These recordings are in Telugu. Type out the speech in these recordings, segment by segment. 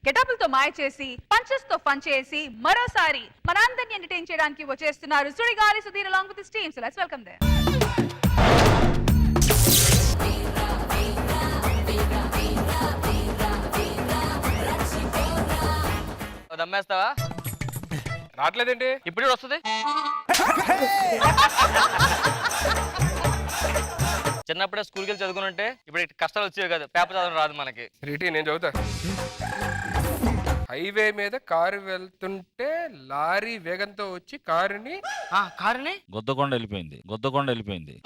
గెటప్లతో మాయ చేసి పంచెస్ తో ఫన్ చేసి మరోసారి మనందరిని ఎంటర్టైన్ చేయడానికి వచ్చేస్తున్నారు Sudigali Sudheer along with his team. So let's welcome them. దమ్మేస్తావా? రావట్లేదేంటి? ఇప్పుడు వస్తుంది. చిన్నప్పుడే స్కూల్కి వెళ్ళి చదువుకుంటే ఇప్పుడు కష్టాలు వచ్చేవి కదా, పేపర్ చదవడం రాదు మనకి. రీటి నేను చదువుతా. హైవే మీద కారు వెళ్తుంటే లారీ వేగంతో వచ్చి కారుని గుద్దకొండ వెళ్ళిపోయింది.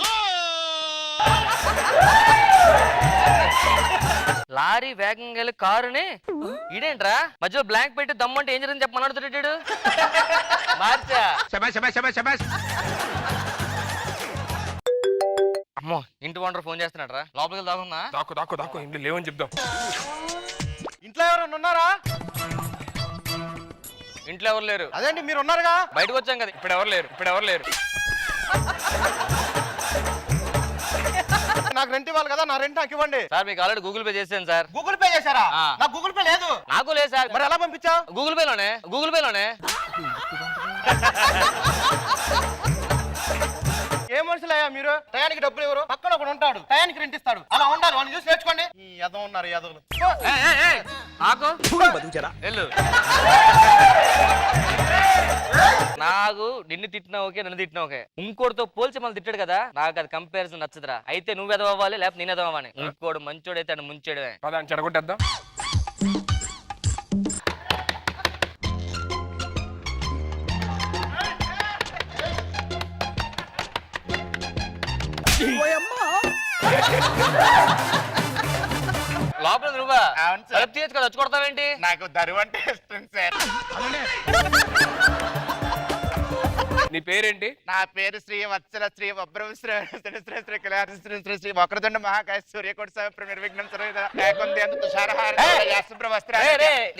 లారీ వేగంగా వెళ్ళి కారుని ఇదేంట్రా మధ్యలో బ్లాంక్ పెట్టి దమ్మంటే ఏం జరిగింది చెప్పమన్నాడు. మార్చా అమ్మో, ఇంటి ఓనర్ ఫోన్ చేస్తున్నాడు. లోపలికి దాగున్నా. దాకు ఇంట్లో లేవని చెప్దాం. ఇంట్లో ఎవరైనా ఉన్నారా? ఇంట్లో ఎవరు లేరు. అదేంటి మీరు ఉన్నారుగా? బయటకు వచ్చాం కదా. ఇప్పుడు ఎవరు లేరు. నాకు రెంట్ ఇవ్వాలి కదా, నా రెంట్ నాకు ఇవ్వండి. సార్ మీకు ఆల్రెడీ గూగుల్ పే చేశాను సార్. గూగుల్ పే చేశారా? నాకు గూగుల్ పే లేదు. నాకు లేదు సార్. మరి ఎలా పంపించావు? గూగుల్ పేలోనే. ఏ మనుషులయ్యా మీరు? టయానికి డబ్బులు ఎవరు? పక్కన ఒకడు ఉంటాడు, టయానికి రెంట్ ఇస్తాడు. అలా ఉండాలి, వాళ్ళని చూసి నేర్చుకోండి. ఈ యదవ ఉన్నారు యదవులు. నాకు నిన్ను తిట్టినా ఓకే, నన్ను తిట్టినా ఓకే. ఇంకోటితో పోల్చి మళ్ళీ తిట్టాడు కదా, నాకు అది కంపారిజన్ నచ్చదురా. అయితే నువ్వు ఎదవ్వాలి, లేకపోతే నేను ఎదవ్వాలి. ఇంకోడు మంచోడైతే అని ముంచాడు. పదాన్ని చెడగొట్టేద్దాం. లోపల నువ్వా? అవును సార్. తీయచ్చు కదా, వచ్చి కొడతావేంటి? నాకు దరువు అంటే ఇష్టం సార్. నీ పేరేంటి? నా పేరు శ్రీ వత్సల శ్రీ వబ్రవ శ్రీ శ్రీ కళ్యాణ శ్రీ శ్రీ శ్రీ వక్రతుండ మహాకాయ సూర్యకోటి సహ నిర్విఘ్నం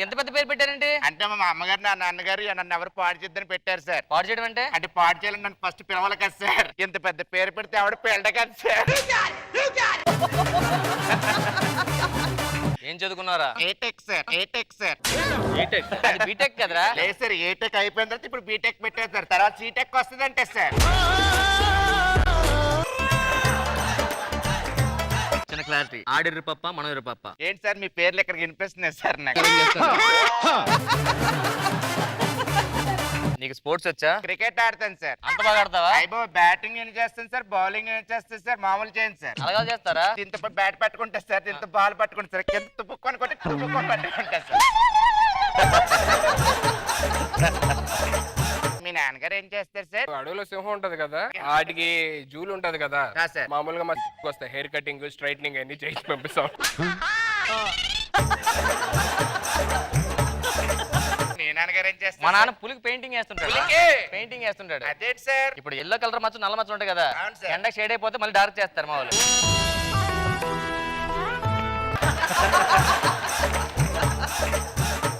ఎంత పెద్ద పేరు పెట్టారండి? అంటే మా అమ్మగారు నా నాన్నగారు నన్ను ఎవరు పాడు చేద్దని పెట్టారు సార్. పాడు చేయడం అంటే? అంటే పాడు చేయాలని నన్ను ఫస్ట్ పిలవాలి కదా సార్. ఇంత పెద్ద పేరు పెడితే ఆవిడ పెళ్ళ కదా సార్. ఏం చదువుకున్నారా? ఏటెక్ సార్. బీటెక్ కదరా? లేదు సార్, ఏటెక్ అయిపోయిన తర్వాత ఇప్పుడు బీటెక్ పెట్టారు సార్. తర్వాత సీటెక్ వస్తుందంటే సార్. చిన్న క్లారిటీ, ఆడిర్రు పప్ప మనోరు పప్ప. ఏంటి సార్ మీ పేర్లు ఎక్కడికి వినిపిస్తున్నాయి సార్? నాకు నీకు స్పోర్ట్స్ వచ్చా? క్రికెట్ ఆడతాను సార్. అంత బాగా ఆడతావా? అయిపో బ్యాటింగ్ ఏం చేస్తాను సార్, బౌలింగ్ ఏం చేస్తాను సార్, మామూలు చేయండి సార్. అలాగా చేస్తారా? ఇంత బ్యాట్ పట్టుకుంటా సార్, ఇంత బాల్ పట్టుకుంటా సార్, కింద తుప్పుకొని కొట్టి తుప్పుకొని పట్టుకుంటా సార్. మీ నాన్నగారు ఏం చేస్తారు సార్? అడవిలో సింహం ఉంటది కదా, వాటికి జూలు ఉంటది కదా సార్. మామూలుగా మా వస్తాయి హెయిర్ కటింగ్ స్ట్రైట్నింగ్ అన్ని చేసి పంపిస్తాం. మీ నాన్నగారు ఏం చేస్తారు? మా నాన్న పులికి పెయింటింగ్ వేస్తుంటాడు. అదేంటి సార్? ఇప్పుడు ఎల్లో కలర్ మచ్చ నల్ల మచ్చ ఉంటాయి కదా, అవును సార్. ఎండకి షేడ్ అయిపోతే మళ్ళీ డార్క్ చేస్తారు మా వాళ్ళు.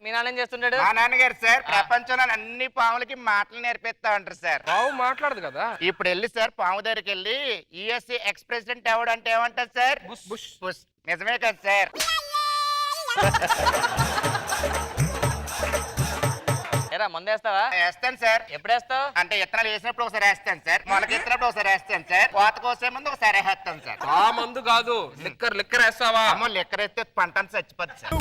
మీ నాన్న ఏం చేస్తుంటాడు? మా నాన్నగారు సార్ ప్రపంచంలో అన్ని పాములకి మాటలు నేర్పిస్తా ఉంటారు సార్. పావు మాట్లాడదు కదా. ఇప్పుడు వెళ్ళి సార్ పాము దగ్గరికి వెళ్ళి యుఎస్ఏ ఎక్స్ ప్రెసిడెంట్ ఎవడు అంటే ఏమంటారు సార్? బుష్. నిజమే కదా సార్? ఏరా మందేస్తావా? వేస్తాను సార్. ఎప్పుడు వేస్తావు? అంటే ఇత్తనాలు వేసినప్పుడు ఒకసారి వేస్తాను సార్, మొలక ఎత్తినప్పుడు ఒకసారి వేస్తాను సార్, కోత కోసే ముందు ఒకసారి వేస్తాను సార్. ఆ మందు కాదు, లిక్కర్ వేస్తావా? అమ్మో లిక్కర్ వేస్తే పంట చచ్చిపోద్ది సార్.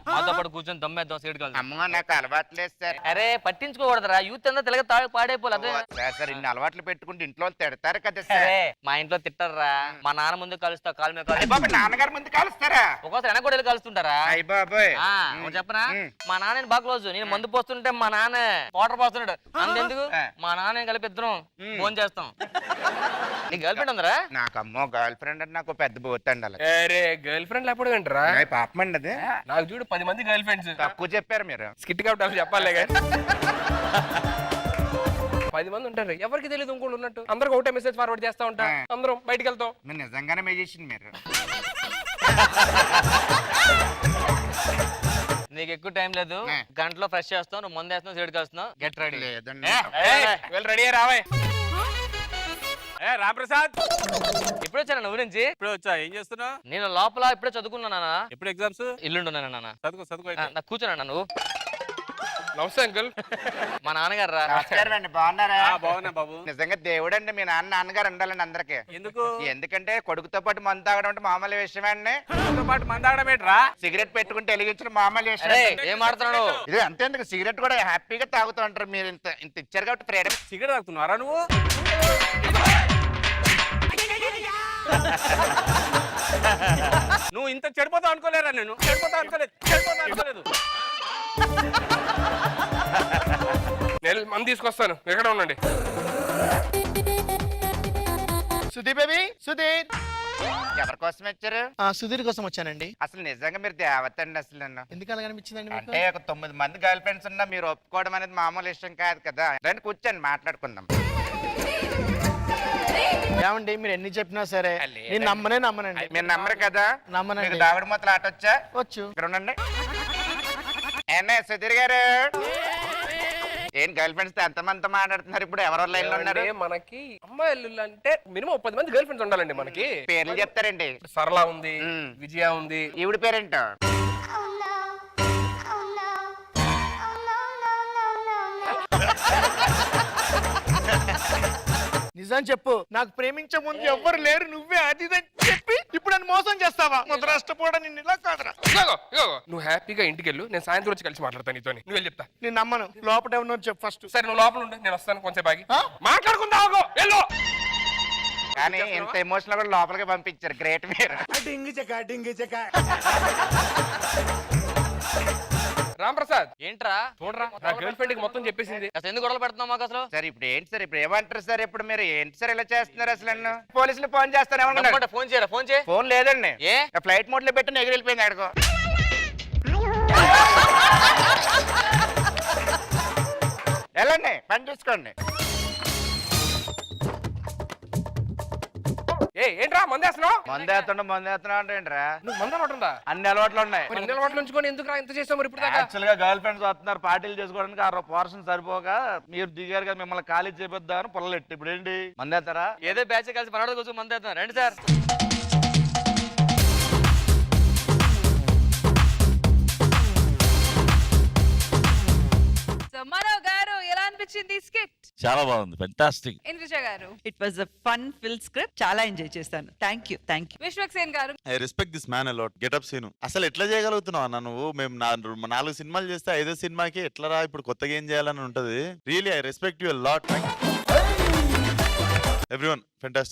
మాతో పాటు కూర్చొని దమ్మేద్దాం సీడ్ కాల్. అమ్మో నాకు అలవాటు లేదు సార్. అరే పట్టించుకోకూడదురా, యూత్ అంతా తెలగ తాగి పాడైపోలే. అదే సార్ ఇన్ని అలవాట్లు పెట్టుకుంటే ఇంట్లో వాళ్ళు తిడతారు కదా సార్. మా ఇంట్లో తిట్టారా? మా నాన్న ముందు కలుస్తా, కాలు మీద అయ్య బాబు నాన్నగారు ముందు కలుస్తారా? ఒక్కోసారి వెనక కూడా వెళ్ళి కలుస్తుంటారా? అయ్య బాబోయ్. చెప్పనా, మా నాన్న బాగా క్లోజ్. నేను మందు పోస్తుంటే మా నాన్న వాటర్ పోస్తున్నాడు. అంతెందుకు మా నాన్న కలిపి ఇద్దరం ఫోన్ చేస్తాం. నీ గర్ల్ ఫ్రెండ్ ఉందరా? నాకు అమ్మో గర్ల్ ఫ్రెండ్ అంటే నాకు పెద్ద బోతండి. అలా గర్ల్ ఫ్రెండ్ లేకపోతే ఏంటరా? పాపమండి అది. నాకు చూడు 10 మంది గర్ల్ ఫ్రెండ్స్. తక్కువ చెప్పారు మీరు. స్కిట్ కాబట్టి అసలు చెప్పాలి కానీ 10 మంది ఉంటారు, ఎవరికి తెలియదు ఇంకోటి ఉన్నట్టు. అందరికి ఒకటే మెసేజ్ ఫార్వర్డ్ చేస్తా ఉంటా, అందరం బయటికి వెళ్తాం. మీరు నిజంగానే మెజిషియన్ మీరు. నీకు ఎక్కువ టైం లేదు, గంటలో ఫ్రెష్ చేస్తావు, నువ్వు ముందు వేస్తున్నావు, సైడ్ కలుస్తున్నావు. Get ready. లేదండి. రెడీ రావే. ఏ రామప్రసాద్ ఎప్పుడు వచ్చాను నువ్వు నుంచి ఇప్పుడు వచ్చా ఏం చేస్తున్నావు? నేను లోపల ఇప్పుడే చదువుకున్నానా ఎప్పుడు ఎగ్జామ్స్? ఇల్లుంటున్నాను నాన్న చదువుకో అయితే. నాకు కూర్చోనా నువ్వు నమస్తే అంకుల్. మా నాన్నగారు రా నమస్కారం అండి, బాగున్నారా? బాగున్నా బాబు. నిజంగా దేవుడు అండి, మీ నాన్నగారు ఉండాలండి అందరికి. ఎందుకు ఎందుకంటే కొడుకుతో పాటు మందు తాగడం అంటే మామూలు విషయం అండి. నీతో పాటు మందాగడం ఏంట్రా? సిగరెట్ పెట్టుకుంటే వెలిగించడం మామూలు విషయం. అరే ఏం ఆడుతున్నాడు ఇది అంతేందుకు, సిగరెట్ కూడా హ్యాపీగా తాగుతూ ఉంటారు. మీరు ఇంత ఇంత ఇచ్చారు కాబట్టి ఫ్రీడమ్. సిగరెట్ తాగుతున్నారా నువ్వు? నువ్వు ఇంత చెడిపోతావు అనుకోలేరా? నేను చెడిపోతా అనుకోలేదు. నేను మంది తీసుకొస్తాను, ఎక్కడ ఉండండి. సుధీర్ బేబీ, సుధీర్ ఎవరి కోసం వచ్చారు? సుధీర్ కోసం వచ్చానండి. అసలు నిజంగా మీరు దేవత అండి. అసలు నన్ను ఎందుకు అలాగ అనిపించిందండి మీకు? అంటే ఒక 9 మంది గర్ల్ ఫ్రెండ్స్ ఉన్నా మీరు ఒప్పుకోవడం అనేది మామూలు విషయం కాదు కదా. రండి కూర్చొని మాట్లాడుకుందాం. ఏమండి మీరు ఎన్ని చెప్పినా సరే నేను నమ్మనండి. మీరు నమ్మరు కదా? నమ్మనండి. మీకు దాగుడు మొత్తం ఆట వచ్చా? వచ్చు. ఇక్కడ ఉండండి. ఏమే సుధీర్ గారు, ఏం గర్ల్ ఫ్రెండ్స్ ఎంత మందితో మాట్లాడుతున్నారు ఇప్పుడు? ఎవరో లైన్ లో ఉన్నారు? అంటే మనకి అమ్మాయిలు అంటే మినిమం 10 మంది గర్ల్ ఫ్రెండ్స్ ఉండాలండి మనకి. పేర్లు చెప్తారండి. సరళ ఉంది, విజయ ఉంది. ఈవిడ పేరేంటో? నిజం చెప్పు, నాకు ప్రేమించే ముందు ఎవ్వరు లేరు, నువ్వే అది ఇది అని చెప్పి ఇప్పుడు నన్ను మోసం చేస్తావా? ముద్రాష్టపోవడం నిన్ను ఇలా కాదురా. ఇగో, నువ్వు హ్యాపీగా ఇంటికి వెళ్ళు, నేను సాయంత్రం వచ్చి కలిసి మాట్లాడతాను నీతో. నువ్వు వెళ్ళి చెప్తా. నేను నమ్మను. లోపల ఏమన్నా చెప్పు ఫస్ట్. సరే నువ్వు లోపల ఉండు, నేను వస్తాను కొంచెం బాగి మాట్లాడుకుందావు. వెళ్ళు. కానీ ఇంత ఎమోషనల్ కూడా లోపలికి పంపించారు. గ్రేట్ మీరు. రాంప్రసాద్ ఏంట్రా చూడరా, నా గర్ల్ ఫ్రెండ్ కి మొత్తం చెప్పేసింది. అసలు ఎందుకు గొడవలు పెడుతున్నావు మాకు అసలు సార్ ఇప్పుడు ఏంటి సార్, ఇప్పుడు ఏమంటారు సార్? ఇప్పుడు మీరు ఏంటి సార్ ఇలా చేస్తున్నారు? అసలు నన్ను పోలీసులు ఫోన్ చేస్తారేమన్నా? దమ్ముంటే ఫోన్ చేయరా ఫోన్ చేయి ఫోన్ లేదండి. ఏ ఫ్లైట్ మోడ్ లో పెట్టి ఎగిరి వెళ్ళిపోయింది ఆడుకో. వెళ్ళండి, పని చూసుకోండి. ఏంట్రా మందేస్తున్నావు? మందేస్తున్నా అంటే ఏంట్రా? నువ్వు మంద ఉంటుందా? అన్ని అలవాట్లు ఉన్నాయి. మరి ఇన్ని అలవాట్లు ఉంచుకొని ఎందుకు ఇంత చేస్తావు మరి ఇప్పుడు దాకా? యాక్చువల్ గా గర్ల్ ఫ్రెండ్స్ వస్తున్నారు పార్టీలు చేసుకోవడానికి, ఆ పోర్షన్ సరిపోగా మీరు దిగారు కదా, మిమ్మల్ని ఖాళీ చేపిద్దామని పొల్లెట్టు. ఇప్పుడు ఏంటి మందేస్తారా? ఏదో బ్యాచ్ కలిసి మనోడు కోసం మంది వేద్దాం రండి సార్. సో మనో గారు ఎలా అనిపించింది స్కిట్? చాలా బాగుంది, fantastic. Indraja garu, it was a fun fill script. చాలా ఎంజాయ్ చేశాను. Thank you. Vishwaksen garu, I respect this man a lot. Getup scene అసలు ఎట్లా చేయగలుగుతున్నావు అన్న నువ్వు? మేము 4 సినిమాలు చేస్తే 5వ సినిమాకి ఎట్లా రా ఇప్పుడు కొత్తగా ఏం చేయాలని ఉంటది. Really I respect you lot. Everyone fantastic.